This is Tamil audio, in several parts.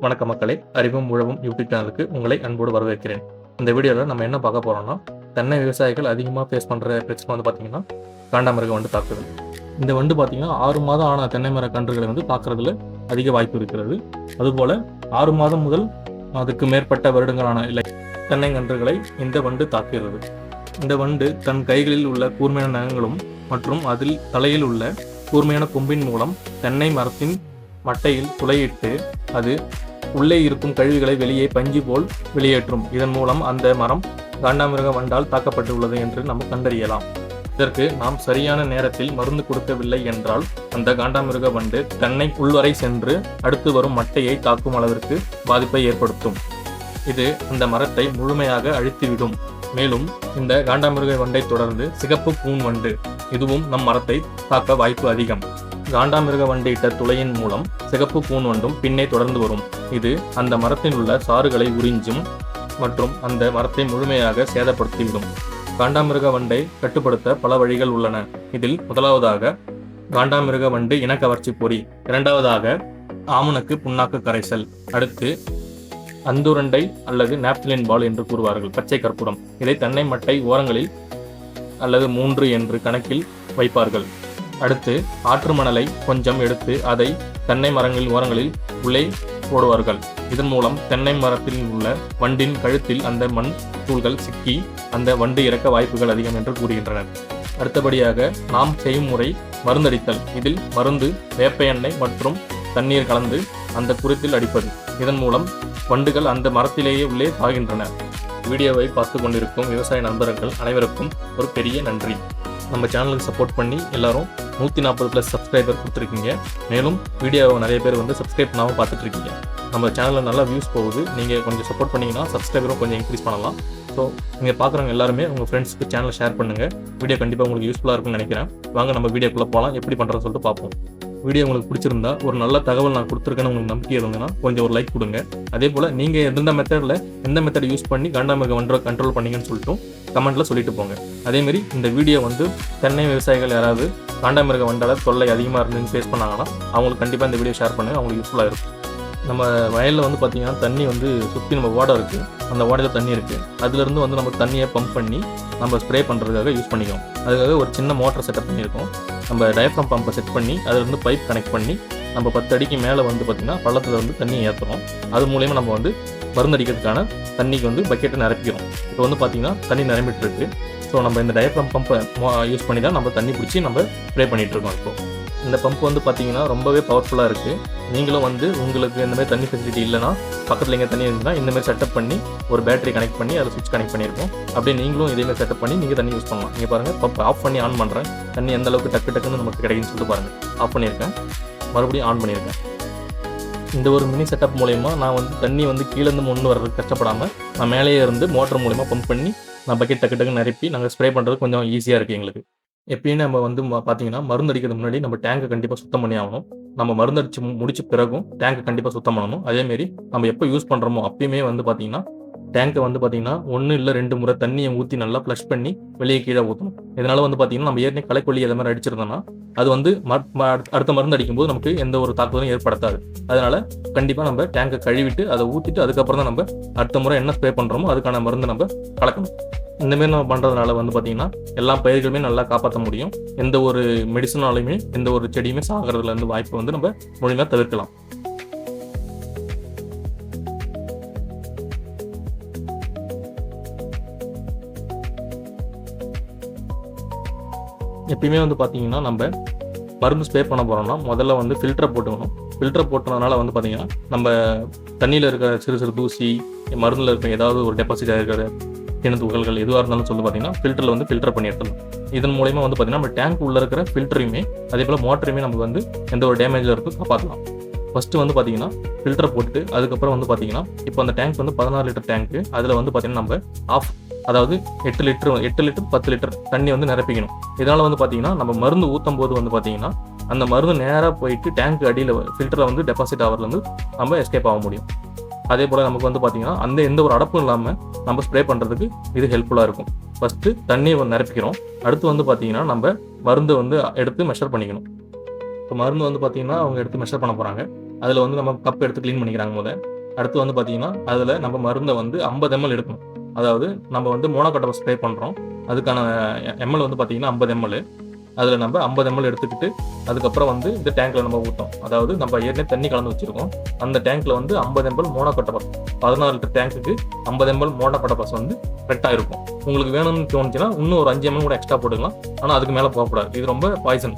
வணக்கம் மக்களே, அறிவும் உழவும் யூடியூப் சேனலுக்கு உங்களை அன்போடு வரவேற்கிறேன். இந்த வீடியோவில் நம்ம என்ன பார்க்க போறோம்னா, தென்னை விவசாயிகள் அதிகமாக ஃபேஸ் பண்ணுற பிரச்சனை வந்து பார்த்தீங்கன்னா காண்டாமிருக வண்டு தாக்குதல். இந்த வண்டு பார்த்தீங்கன்னா 6 மாதம் ஆன தென்னை மர கன்றுகளை வந்து தாக்குறதுல அதிக வாய்ப்பு இருக்கிறது. அதுபோல் 6 மாதம் முதல் அதுக்கு மேற்பட்ட வருடங்களான தென்னைங்கன்றுகளை இந்த வண்டு தாக்குகிறது. இந்த வண்டு தன் கைகளில் உள்ள கூர்மையான நகங்களும் மற்றும் அதில் தலையில் உள்ள கூர்மையான கொம்பின் மூலம் தென்னை மரத்தின் மட்டையில் துளையிட்டு அது உள்ளே இருக்கும் கழிவுகளை வெளியே பஞ்சு போல் வெளியேற்றும். இதன் மூலம் அந்த மரம் காண்டாமிருக வண்டால் தாக்கப்பட்டுள்ளது என்று நாம் கண்டறியலாம். இதற்கு நாம் சரியான நேரத்தில் மருந்து கொடுக்கவில்லை என்றால் அந்த காண்டாமிருக வண்டு தென்னை உள்வரை சென்று அடுத்து வரும் மட்டையை தாக்கும் அளவிற்கு பாதிப்பை ஏற்படுத்தும். இது அந்த மரத்தை முழுமையாக அழித்துவிடும். மேலும் இந்த காண்டாமிருக வண்டை தொடர்ந்து சிகப்பு பூன் வண்டு, இதுவும் நம் மரத்தை தாக்க வாய்ப்பு அதிகம். காண்டாமிருக வண்டியிட்ட துளையின் மூலம் சிகப்பு பூன் வண்டும் பின்னே தொடர்ந்து வரும். இது அந்த மரத்தில் உள்ள சாறுகளை உறிஞ்சும் மற்றும் அந்த மரத்தை முழுமையாக சேதப்படுத்திவிடும். காண்டாமிருக வண்டை கட்டுப்படுத்த பல வழிகள் உள்ளன. இதில் முதலாவதாக காண்டாமிருக வண்டு இனக்கவர்ச்சி பொறி, இரண்டாவதாக ஆமணக்கு புண்ணாக்கு கரைசல், அடுத்து அந்துரண்டை அல்லது நாப்திலின் பால் என்று கூறுவார்கள், பச்சை கற்பூரம். இதை தென்னை மட்டை ஓரங்களில் அல்லது 3 என்று கணக்கில் வைப்பார்கள். அடுத்து ஆற்று மணலை கொஞ்சம் எடுத்து அதை தென்னை மரங்களின் ஓரங்களில் உள்ளே போடுவார்கள். இதன் மூலம் தென்னை மரத்தில் உள்ள வண்டின் கழுத்தில் அந்த மண் தூள்கள் சிக்கி அந்த வண்டு இறக்க வாய்ப்புகள் அதிகம் என்று கூறுகின்றனர். அடுத்தபடியாக நாம் செய்யும் முறை மருந்தடித்தல். இதில் மருந்து வேப்ப எண்ணெய் மற்றும் தண்ணீர் கலந்து அந்த குருத்தில் அடிப்பது. இதன் மூலம் வண்டுகள் அந்த மரத்திலேயே உள்ளே சாகின்றன. வீடியோவை பார்த்து கொண்டிருக்கும் விவசாய நண்பர்கள் அனைவருக்கும் ஒரு பெரிய நன்றி. நம்ம சேனலுக்கு சப்போர்ட் பண்ணி எல்லாரும் 140+ சப்ஸ்கிரைபர் கொடுத்துருக்கீங்க. மேலும் வீடியோவை நிறைய பேர் வந்து சப்ஸ்கிரைப் பண்ணாமல் பார்த்துட்டு இருக்கீங்க. நம்ம சேனலில் நல்லா வியூஸ் போகுது. நீங்கள் கொஞ்சம் சப்போர்ட் பண்ணிங்கன்னா சப்ஸ்கிரைபரும் கொஞ்சம் இன்க்ரீஸ் பண்ணலாம். ஸோ நீங்கள் பார்க்குறவங்க எல்லாருமே உங்கள் ஃப்ரெண்ட்ஸ்க்கு சேனலை ஷேர் பண்ணுங்கள். வீடியோ கண்டிப்பாக உங்களுக்கு யூஸ்ஃபுல்லாக இருக்கும்னு நினைக்கிறேன். வாங்க நம்ம வீடியோக்குள்ளே போகலாம். எப்படி பண்ணுறதுன்னு சொல்லிட்டு பார்ப்போம். வீடியோ உங்களுக்கு பிடிச்சிருந்தா, ஒரு நல்ல தகவல் நான் கொடுத்துருக்கேன்னு உங்களுக்கு நம்பிக்கை இருந்ததுன்னா கொஞ்சம் ஒரு லைக் கொடுங்க. அதே போல் நீங்கள் எந்த மெத்தட் யூஸ் பண்ணி காண்டாமிருக வண்டை கண்ட்ரோல் பண்ணீங்கன்னு சொல்லிட்டும் கமெண்ட்டில் சொல்லிட்டு போங்க. அதேமாரி இந்த வீடியோ வந்து தென்னை விவசாயிகள் யாராவது காண்டாமிருக வண்டால் தொல்லை அதிகமாக இருந்து ஃபேஸ் பண்ணாங்கன்னா அவங்களுக்கு கண்டிப்பாக இந்த வீடியோ ஷேர் பண்ணுங்கள். அவங்களுக்கு யூஸ்ஃபுல்லாக இருக்கும். நம்ம வயலில் வந்து பார்த்திங்கன்னா தண்ணி வந்து சுற்றி நம்ம ஓடை இருக்குது, அந்த ஓடையில் தண்ணி இருக்குது. அதுலேருந்து வந்து நம்ம தண்ணியை பம்ப் பண்ணி நம்ம ஸ்ப்ரே பண்ணுறதுக்காக யூஸ் பண்ணிக்கிறோம். அதுக்காக ஒரு சின்ன மோட்டர் செட்டப் பண்ணியிருக்கோம். நம்ம டயஃப்ரம் பம்பை செட் பண்ணி அதிலிருந்து பைப் கனெக்ட் பண்ணி நம்ம 10 அடிக்கு மேலே வந்து பார்த்திங்கன்னா பள்ளத்தில் வந்து தண்ணி ஏற்றுறோம். அது மூலயமா நம்ம வந்து மருந்தடிக்கிறதுக்கான தண்ணிக்கு வந்து பக்கெட்டை நிரப்பிக்கிறோம். இப்போ வந்து பார்த்திங்கன்னா தண்ணி நிரம்பிட்டு இருக்கு. ஸோ நம்ம இந்த டயஃப்ரம் பம்பை யூஸ் பண்ணி தான் நம்ம தண்ணி பிடிச்சி நம்ம ஸ்ப்ரே பண்ணிகிட்ருக்கோம். இப்போது இந்த பம்ப் வந்து பார்த்திங்கன்னா ரொம்பவே பவர்ஃபுல்லாக இருக்குது. நீங்களும் வந்து உங்களுக்கு இந்தமாதிரி தண்ணி ஃபெசிலிட்டி இல்லைனா, பக்கத்தில் எங்கே தண்ணி இருந்தால் இந்தமாதிரி செட்டப் பண்ணி ஒரு பேட்டரி கனெக்ட் பண்ணி அதில் சுவிட்ச் கனெக்ட் பண்ணியிருக்கோம். அப்படியே நீங்களும் இதேமாதிரி செட்டப் பண்ணி நீங்கள் தண்ணி யூஸ் பண்ணலாம். நீங்கள் பாருங்கள், பம்ப் ஆஃப் பண்ணி ஆன் பண்ணுறேன். தண்ணி எந்த அளவுக்கு டக்குன்னு நமக்கு கிடைக்குன்னு சொல்லிட்டு பாருங்கள். ஆஃப் பண்ணியிருக்கேன், மறுபடியும் ஆன் பண்ணியிருக்கேன். இந்த ஒரு மினி செட்டப் மூலயமா நான் வந்து தண்ணி வந்து கீழேருந்து முன்னு வர்றதுக்கு கஷ்டப்படாமல் நான் மேலேயே இருந்து மோட்டர் மூலயமா பம்ப் பண்ணி நான் பக்கெட் டக்குன்னு நிரப்பி நாங்கள் ஸ்ப்ரே பண்ணுறது கொஞ்சம் ஈஸியாக இருக்குது எங்களுக்கு. எப்பயும் நம்ம வந்து பார்த்தீங்கன்னா மருந்து அடிக்கிறதுக்கு முன்னாடி நம்ம டேங்கை கண்டிப்பாக சுத்தம் பண்ணி ஆகணும். நம்ம மருந்து அடித்து முடிச்ச பிறகும் டேங்கை கண்டிப்பாக சுத்தம் பண்ணணும். அதேமாரி நம்ம எப்போ யூஸ் பண்ணுறோமோ அப்பயுமே வந்து பார்த்தீங்கன்னா டேங்கை வந்து பார்த்தீங்கன்னா 1 இல்லை 2 முறை தண்ணியை ஊற்றி நல்லா ஃப்ளஷ் பண்ணி வெளியே கீழே ஊற்றணும். இதனால் வந்து பார்த்தீங்கன்னா நம்ம ஏற்கனவே களைக்கொல்லி எதை மாதிரி அடிச்சிருந்தோம்னா அது வந்து அடுத்த மருந்து அடிக்கும்போது நமக்கு எந்த ஒரு தாக்குதலும் ஏற்படுத்தாது. அதனால் கண்டிப்பாக நம்ம டேங்கை கழுவிட்டு அதை ஊற்றிட்டு அதுக்கப்புறம் தான் நம்ம அடுத்த முறை என்ன ஸ்ப்ரே பண்ணுறோமோ அதுக்கான மருந்து நம்ம கலக்கணும். இந்தமாரி நம்ம பண்ணுறதுனால வந்து பார்த்திங்கன்னா எல்லா பயிர்களுமே நல்லா காப்பாற்ற முடியும். எந்த ஒரு மெடிசனாலையுமே எந்த ஒரு செடியுமே சாகிறதுலேருந்து வாய்ப்பு வந்து நம்ம முழுமையாக தவிர்க்கலாம். எப்பயுமே வந்து பார்த்திங்கன்னா நம்ம மருந்து ஸ்ப்ரே பண்ண போகிறோம்னா முதல்ல வந்து ஃபில்டரை போட்டுக்கணும். ஃபில்டரை போட்டதுனால வந்து பார்த்திங்கன்னா நம்ம தண்ணியில் இருக்கிற சிறு தூசி, மருந்தில் இருக்கிற ஏதாவது ஒரு டெபாசிட் ஆகிருக்கிற கிண துகள்கள் எதுவாக இருந்தாலும் சொல்லி பார்த்தீங்கன்னா ஃபில்டரில் வந்து ஃபில்டர் பண்ணி எடுத்துடணும். இதன் மூலயமா வந்து பார்த்திங்கன்னா நம்ம டேங்க் உள்ளே இருக்கிற ஃபில்டரையுமே அதே போல் மோட்டரையுமே நமக்கு வந்து எந்த ஒரு டேமேஜில் இருக்கும் காப்பாற்றலாம். ஃபஸ்ட்டு வந்து பார்த்திங்கன்னா ஃபில்டரை போட்டுட்டு அதுக்கப்புறம் வந்து பார்த்திங்கன்னா இப்போ அந்த டேங்க் வந்து 16 லிட்டர் டேங்க்கு. அதில் வந்து பார்த்திங்கன்னா நம்ம அதாவது 8 லிட்டர் 10 லிட்டர் தண்ணி வந்து நிரப்பிக்கணும். இதனால் வந்து பார்த்திங்கன்னா நம்ம மருந்து ஊற்றும் போது வந்து பார்த்திங்கன்னா அந்த மருந்து நேராக போயிட்டு டேங்க் அடியில் ஃபில்டரில் வந்து டெபாசிட் ஆகிறதுலேருந்து நம்ம எஸ்கேப் ஆக முடியும். அதே போல் நமக்கு வந்து பார்த்திங்கன்னா எந்த ஒரு அடப்பும் இல்லாமல் நம்ம ஸ்ப்ரே பண்ணுறதுக்கு இது ஹெல்ப்ஃபுல்லாக இருக்கும். ஃபஸ்ட்டு தண்ணியை நிரப்பிக்கிறோம். அடுத்து வந்து பார்த்திங்கன்னா நம்ம மருந்து வந்து எடுத்து மெஷர் பண்ணிக்கணும். இப்போ மருந்து வந்து பார்த்திங்கன்னா அவங்க எடுத்து மெஷர் பண்ண போகிறாங்க. அதில் வந்து நம்ம கப் எடுத்து க்ளீன் பண்ணிக்கிறாங்க அடுத்து வந்து பார்த்தீங்கன்னா அதில் நம்ம மருந்தை வந்து 50 ml எடுக்கணும். அதாவது நம்ம வந்து மோனோகாட்டோபாஸ் ஸ்ப்ரே பண்ணுறோம், அதுக்கான எம்எல் வந்து பார்த்தீங்கன்னா 50 ml. அதில் நம்ம 50 ml எடுத்துக்கிட்டு அதுக்கப்புறம் வந்து இந்த டேங்க்கில் நம்ம ஊற்றோம். அதாவது நம்ம ஏற்கனவே தண்ணி கலந்து வச்சுருக்கோம், அந்த டேங்க்கில் வந்து 50 ml மோனோகாட்டோபாஸ் 14 லிட்டர் டேங்க்குக்கு 50 ml மோனோகாட்டோபாஸ் வந்து கரெக்டாக இருக்கும். உங்களுக்கு வேணும்னு தோணுச்சுன்னா இன்னும் ஒரு 5 ml கூட எக்ஸ்ட்ரா போட்டுக்கலாம், ஆனால் அதுக்கு மேலே போகக்கூடாது, இது ரொம்ப பாய்சன்.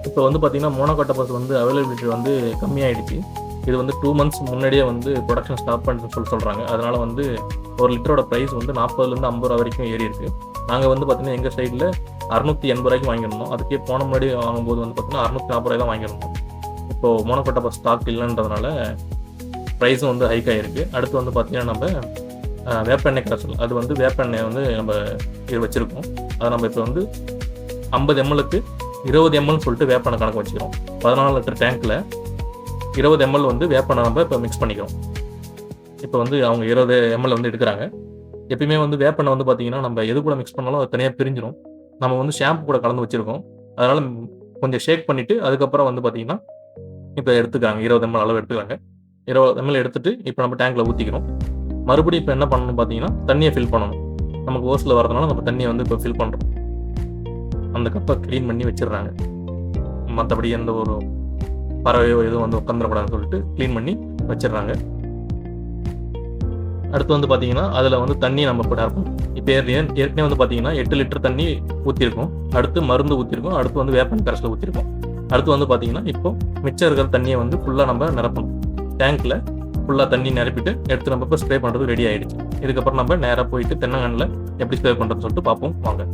இப்போ வந்து பார்த்தீங்கன்னா மோனோகாட்டோபாஸ் வந்து அவைலபிலிட்டி வந்து கம்மியாயிடுச்சு. இது வந்து 2 months முன்னாடியே வந்து ப்ரொடக்ஷன் ஸ்டாப் பண்ணுன்னு சொல்கிறாங்க. அதனால் வந்து ஒரு லிட்டரோட ப்ரைஸ் வந்து 40லேருந்து 50 ரூபா வரைக்கும் ஏறி இருக்குது. நாங்கள் வந்து பார்த்தீங்கன்னா எங்கள் சைடில் 680 ரூபாய்க்கு வாங்கியிருந்தோம். அதுக்கே போன முன்னாடி வாங்கும்போது வந்து பார்த்தீங்கன்னா 640 ரூபாய் தான் வாங்கியிருந்தோம். இப்போது மோனோகாட்டோபாஸ் ஸ்டாக் இல்லைன்றதுனால ப்ரைஸும் வந்து ஹைக் ஆகிருக்கு. அடுத்து வந்து பார்த்தீங்கன்னா நம்ம வேப்பெண்ணெய் கரைசல், அது வந்து வேப்பெண்ணெய் வந்து நம்ம இது வச்சுருக்கோம். அதை நம்ம இப்போ வந்து 50 mlக்கு 20 mlன்னு சொல்லிட்டு வேப்பெண்ணெய் கணக்கு வச்சுக்கிறோம். 14 லிட்டர் டேங்க்கில் 20 ml வந்து வேப்பெண்ணெய் நம்ம இப்போ மிக்ஸ் பண்ணிக்கிறோம். இப்போ வந்து அவங்க 20 ml வந்து எடுக்கிறாங்க. எப்பயுமே வந்து வேப்பெண்ணெய் வந்து பார்த்தீங்கன்னா நம்ம எது கூட மிக்ஸ் பண்ணாலும் அது தனியாக பிரிஞ்சிடும். நம்ம வந்து ஷாம்பு கூட கலந்து வச்சுருக்கோம், அதனால் கொஞ்சம் ஷேக் பண்ணிவிட்டு அதுக்கப்புறம் வந்து பார்த்தீங்கன்னா இப்போ எடுத்துக்கிறாங்க. 20 ml அளவு எடுத்துக்கிறாங்க. 20 ml எடுத்துகிட்டு இப்போ நம்ம டேங்க்கில் ஊற்றிக்கிறோம். மறுபடியும் இப்போ என்ன பண்ணணும் பார்த்தீங்கன்னா தண்ணியை ஃபில் பண்ணணும். நமக்கு ஓஸில் வரதுனால நம்ம தண்ணியை வந்து இப்போ ஃபில் பண்ணுறோம். அந்த கப்பை க்ளீன் பண்ணி வச்சிடுறாங்க. மற்றபடி எந்த ஒரு பறவையோ எதுவும் வந்து உட்காந்துடக்கூடாதுன்னு சொல்லிட்டு க்ளீன் பண்ணி வச்சிடுறாங்க. அடுத்து வந்து பார்த்தீங்கன்னா அதில் வந்து தண்ணி நம்ம கூட இருக்கும். இப்போ ஏற்கனவே வந்து பார்த்தீங்கன்னா 8 லிட்டர் தண்ணி ஊற்றிருக்கோம், அடுத்து மருந்து ஊற்றிருக்கோம், அடுத்து வந்து வேப்பெண்ணெய் கரைசல் ஊற்றிருக்கோம். அடுத்து வந்து பார்த்தீங்கன்னா இப்போ மிச்சம் இருக்கிற தண்ணியை வந்து ஃபுல்லாக நம்ம நிரப்பணும். டேங்க்கில் ஃபுல்லாக தண்ணி நிரப்பிட்டு எடுத்து நம்ம இப்போ ஸ்ப்ரே பண்ணுறது ரெடி ஆகிடுச்சு. இதுக்கப்புறம் நம்ம நேராக போயிட்டு தென்னங்கன்னில் எப்படி ஸ்ப்ரே பண்ணுறதுன்னு சொல்லிட்டு பார்ப்போம் வாங்க.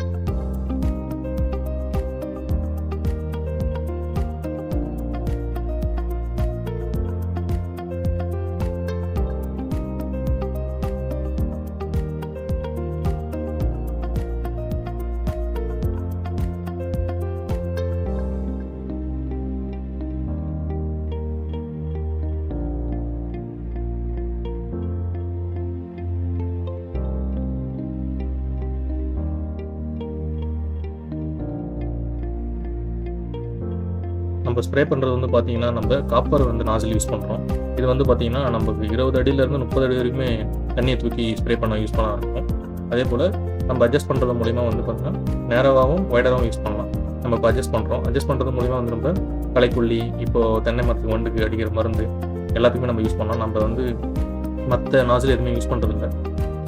நம்ம ஸ்ப்ரே பண்ணுறது வந்து பார்த்தீங்கன்னா நம்ம காப்பர் வந்து நாசில் யூஸ் பண்ணுறோம். இது வந்து பார்த்தீங்கன்னா நமக்கு 20 அடியிலேருந்து 30 அடி வரைக்குமே தண்ணியை தூக்கி ஸ்ப்ரே பண்ண யூஸ் பண்ண இருக்கும். அதே போல் நம்ம அட்ஜஸ்ட் பண்ணுறது மூலிமா வந்து பார்த்தீங்கன்னா நேராகவும் வைடராகவும் யூஸ் பண்ணலாம். நம்ம இப்போ அட்ஜஸ்ட் பண்ணுறது மூலிமா வந்து நம்ம களைக்கொல்லி, இப்போது தென்னை மரத்துக்கு வண்டுக்கு அடிக்கிற மருந்து எல்லாத்துக்குமே நம்ம யூஸ் பண்ணலாம். நம்ம வந்து மற்ற நாசில் எதுவுமே யூஸ் பண்ணுறது இல்லை.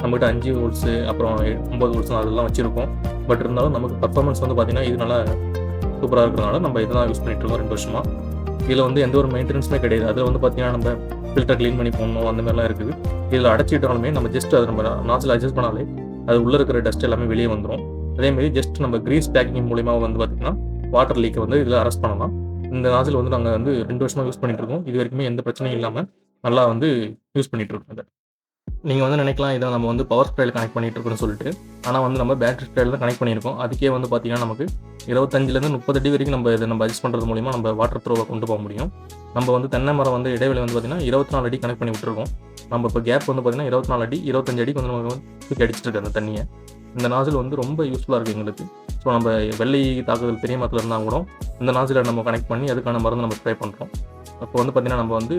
நம்மகிட்ட 5 வோல்ட்ஸு அப்புறம் 9 வோல்ட்ஸ் அதெல்லாம் வச்சுருக்கோம். பட் இருந்தாலும் நமக்கு பர்ஃபார்மன்ஸ் வந்து பார்த்தீங்கன்னா இது நல்லா சூப்பராக இருக்கிறதுனால நம்ம இதெல்லாம் யூஸ் பண்ணிட்டு இருக்கோம் 2 வருஷமாக. இதில் வந்து எந்த ஒரு மெயின்டெனன்ஸுமே கிடையாது. அதில் வந்து பார்த்தீங்கன்னா நம்ம ஃபில்டர் க்ளீன் பண்ணி போடணும், அந்த மாதிரிலாம் இருக்குது. இதில் அடைச்சிட்டாலுமே நம்ம ஜஸ்ட் அதை நம்ம நாசில் அட்ஜஸ்ட் பண்ணாலே அது உள்ளே இருக்கிற டஸ்ட் எல்லாமே வெளியே வந்துடும். அதேமாதிரி ஜஸ்ட் நம்ம க்ரீஸ் பேக்கிங் மூலிமா வந்து பார்த்திங்கன்னா வாட்டர் லீக்கை வந்து இதில் அரெஸ்ட் பண்ணலாம். இந்த நாசில் வந்து நாங்கள் வந்து 2 வருஷமாக யூஸ் பண்ணிட்டு இருக்கோம். இது வரைக்குமே எந்த பிரச்சனையும் இல்லாமல் நல்லா வந்து யூஸ் பண்ணிட்டு இருக்கோம். அதை நீங்கள் வந்து நினைக்கலாம் இதை நம்ம வந்து பவர் ஸ்ப்ரேயில் கனெக்ட் பண்ணிட்டு இருக்கோம்னு சொல்லிட்டு, ஆனால் வந்து நம்ம பேட்டரி ஸ்ப்ரேயில் தான் கனெக்ட் பண்ணியிருக்கோம். அதுக்கே வந்து பார்த்தீங்கன்னா நமக்கு 25லேருந்து 30 அடி வரைக்கும் நம்ம இதை நம்ம அட்ஜஸ்ட் பண்ணுறது மூலிமா நம்ம வாட்டர் த்ரோவை கொண்டு போக முடியும். நம்ம வந்து தென்னை மரம் வந்து இடைவெளி வந்து பார்த்தீங்கன்னா 24 அடி கனெக்ட் பண்ணி விட்டுருக்கோம். நம்ம இப்போ கேப் வந்து பார்த்தீங்கன்னா 24 அடி 25 அடிக்கு வந்து நம்ம தூக்கி அடிச்சிட்டு இருக்கு அந்த தண்ணியை. இந்த நாசில் வந்து ரொம்ப யூஸ்ஃபுல்லாக இருக்குது எங்களுக்கு. ஸோ நம்ம வெள்ளை தாக்குதல் பெரிய மரத்தில் இருந்தால் கூட இந்த நாசிலை நம்ம கனெக்ட் பண்ணி அதுக்கான மருந்து நம்ம ஸ்ப்ரே பண்ணுறோம். அப்போ வந்து பார்த்தீங்கன்னா நம்ம வந்து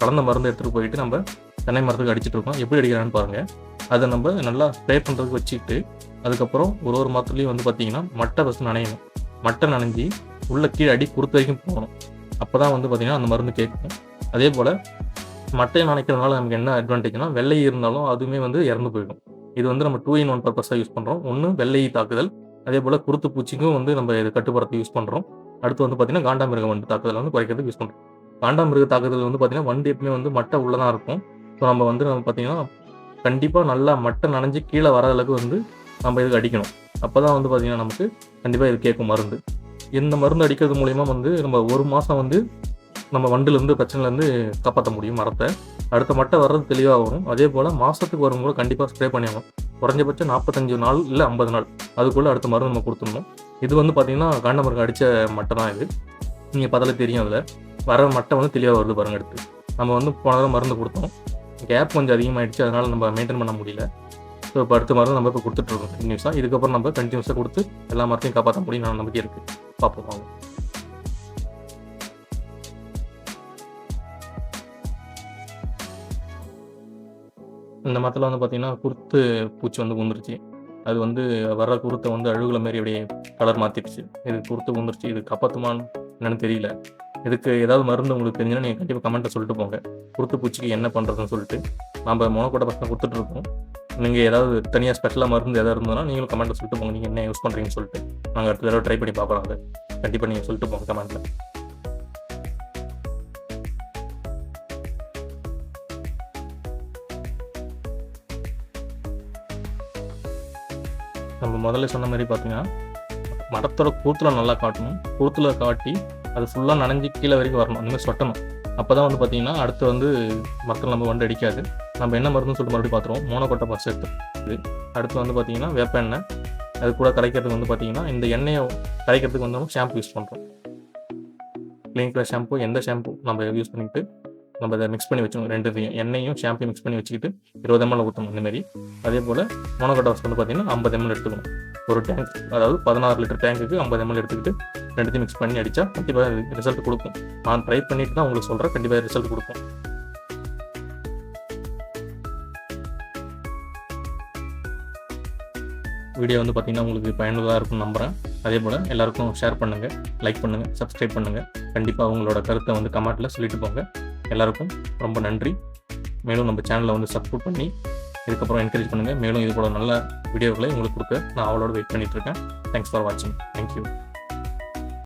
கலந்த மருந்து எடுத்துகிட்டு போயிட்டு நம்ம தென்னை மரத்துக்கு அடிச்சுட்டு இருக்கோம். எப்படி அடிக்கிறான்னு பாருங்கள். அதை நம்ம நல்லா ஸ்ப்ரே பண்ணுறதுக்கு வச்சுக்கிட்டு அதுக்கப்புறம் ஒரு மரத்துலேயும் வந்து பார்த்தீங்கன்னா மட்டை ஃபஸ்ட்டு நனையணும். மட்டை நனைஞ்சி உள்ள கீழே அடி குறுத்த வரைக்கும் போகணும். அப்போ தான் வந்து பார்த்தீங்கன்னா அந்த மருந்து கேட்கும். அதே போல் மட்டையை நனைக்கிறதுனால நமக்கு என்ன அட்வான்டேஜ்னா வெள்ளை இருந்தாலும் அதுவுமே வந்து இறந்து போயிடும். இது வந்து நம்ம 2 in 1 பர்பஸாக யூஸ் பண்ணுறோம். ஒன்று வெள்ளை தாக்குதல், அதே போல் குருத்து பூச்சிக்கும் வந்து நம்ம இது கட்டுப்படுத்த யூஸ் பண்ணுறோம். அடுத்து வந்து பார்த்தீங்கன்னா காண்டாமிருக வண்டு தாக்குதல் வந்து குறைக்கிறதுக்கு யூஸ் பண்ணுறோம். காண்டாமிருக தாக்குதல் வந்து பார்த்தீங்கன்னா வண்டு எப்பவுமே வந்து மட்டை உள்ளே தான் இருக்கும். ஸோ நம்ம வந்து பார்த்தீங்கன்னா கண்டிப்பாக நல்லா மட்டை நனைஞ்சு கீழே வர அளவுக்கு வந்து நம்ம இதுக்கு அடிக்கணும். அப்போ தான் வந்து பார்த்தீங்கன்னா நமக்கு கண்டிப்பாக இது கேட்கும் மருந்து. இந்த மருந்து அடிக்கிறது மூலிமா வந்து நம்ம 1 மாதம் வந்து நம்ம வண்டுலேருந்து பிரச்சனைலேருந்து காப்பாற்ற முடியும் மரத்தை. அடுத்த மட்டை வர்றது தெளிவாக வரும். அதே போல் மாதத்துக்கு வரும்போது கண்டிப்பாக ஸ்ப்ரே பண்ணிடணும். குறைஞ்சபட்சம் 45 நாள் இல்லை 50 நாள் அதுக்குள்ளே அடுத்த மருந்து நம்ம கொடுத்துடணும். இது வந்து பார்த்திங்கன்னா காண்டாமிருகம் அடித்த மட்டை தான் இது. நீங்கள் பார்த்தாலே தெரியும், அதில் வர மட்டை வந்து தெளிவாக வருது பாருங்கள். எடுத்து நம்ம வந்து போன தடவை மருந்து கொடுத்தோம், கேப் கொஞ்சம் அதிகமாகிடுச்சு, அதனால் நம்ம மெயின்டைன் பண்ண முடியல. ஸோ இப்போ அடுத்த மருந்து நம்ம இப்போ கொடுத்துட்ருக்கோம் கண்டினியூஸாக. இதுக்கப்புறம் நம்ம கண்டினியூஸாக கொடுத்து எல்லா மரத்தையும் காப்பாற்ற முடியும் நான் நம்பிக்கை இருக்குது. பார்ப்போம் வாங்க. இந்த மரத்தில் வந்து பார்த்தீங்கன்னா குருத்து பூச்சி வந்து பூந்துருச்சு. அது வந்து வர்ற குருத்தை வந்து அழுகுல மாரி அப்படியே கலர் மாற்றிடுச்சு. இது குருத்து பூந்துருச்சு, இது காப்பாற்றுமான்னு என்னன்னு தெரியல. இதுக்கு ஏதாவது மருந்து உங்களுக்கு தெரிஞ்சுன்னா நீங்கள் கண்டிப்பாக கமெண்ட்டில் சொல்லிட்டு போங்க. குருத்து பூச்சிக்கு என்ன பண்ணுறதுன்னு சொல்லிட்டு. நம்ம மோனோகோட்டா பசங்க கொடுத்துட்ருக்கோம். நீங்கள் ஏதாவது தனியாக ஸ்பெஷலாக மருந்து எதாவது இருந்ததுன்னா நீங்களும் கமெண்ட்டில் சொல்லிட்டு போங்க. நீங்கள் என்ன யூஸ் பண்ணுறீங்கன்னு சொல்லிட்டு. நாங்கள் அடுத்த தடவை ட்ரை பண்ணி பார்க்குறோம் அதை. கண்டிப்பாக நீங்கள் சொல்லிட்டு போங்க கமெண்ட்டில். நம்ம முதல்ல சொன்ன மாதிரி பார்த்தீங்கன்னா, மரத்தோட குருத்துல நல்லா காட்டணும். குருத்துல காட்டி அது ஃபுல்லாக நனைஞ்சு கீழே வரைக்கும் வரணும். அந்த மாதிரி சொட்டணும். அப்போ தான் வந்து பார்த்தீங்கன்னா, அடுத்து வந்து மரத்தில் நம்ம வண்டு அடிக்காது. நம்ம என்ன மருந்துன்னு சொல்லிட்டு மறுபடியும் பார்த்துருவோம். மோனோகோட்டா ஃபர்ஸ்ட் எடுத்து அடுத்து வந்து பார்த்தீங்கன்னா, வேப்ப எண்ணெய். அது கூட கரைக்கிறதுக்கு வந்து பார்த்தீங்கன்னா, இந்த எண்ணெயை கரைக்கிறதுக்கு வந்து நம்ம ஷாம்பு யூஸ் பண்ணுறோம். க்ளீன் கலர் ஷாம்பு, எந்த ஷாம்பு நம்ம யூஸ் பண்ணிக்கிட்டு நம்ம அதை மிக்ஸ் பண்ணி வச்சுக்கணும். ரெண்டுத்தையும் எண்ணெயும் ஷாம்பையும் மிக்ஸ் பண்ணி வச்சுக்கிட்டு 20 ml ஊற்றணும் இந்தமாரி. அதே போல் மோனோகோட்டா வந்து பார்த்தீங்கன்னா 50 ml எடுத்துக்கணும். ஒரு டேங்க், அதாவது 16 லிட்டர் டேங்குக்கு 50 ml எடுத்துக்கிட்டு ரெண்டுத்தையும் மிக்ஸ் பண்ணி அடித்தா கண்டிப்பாக ரிசல்ட் கொடுக்கும். நான் ட்ரை பண்ணிட்டு தான் உங்களுக்கு சொல்கிறேன், கண்டிப்பாக ரிசல்ட் கொடுக்கும். வீடியோ வந்து பார்த்தீங்கன்னா உங்களுக்கு பயனுள்ளதாக இருக்கும்னு நம்புகிறேன். அதே போல் எல்லாருக்கும் ஷேர் பண்ணுங்கள், லைக் பண்ணுங்கள், சப்ஸ்கிரைப் பண்ணுங்கள். கண்டிப்பாக உங்களோட கருத்தை வந்து கமெண்ட்டில் சொல்லிட்டு போங்க. எல்லாருக்கும் ரொம்ப நன்றி. மேலும் நம்ம சேனலை வந்து சப்போர்ட் பண்ணி இதுக்கப்புறம் என்கரேஜ் பண்ணுங்கள். மேலும் இது போல நல்ல வீடியோக்களை உங்களுக்கு கொடுக்க நான் அவளோட வெயிட் பண்ணிகிட்ருக்கேன். தேங்க்ஸ் ஃபார் வாட்சிங். தேங்க்யூ.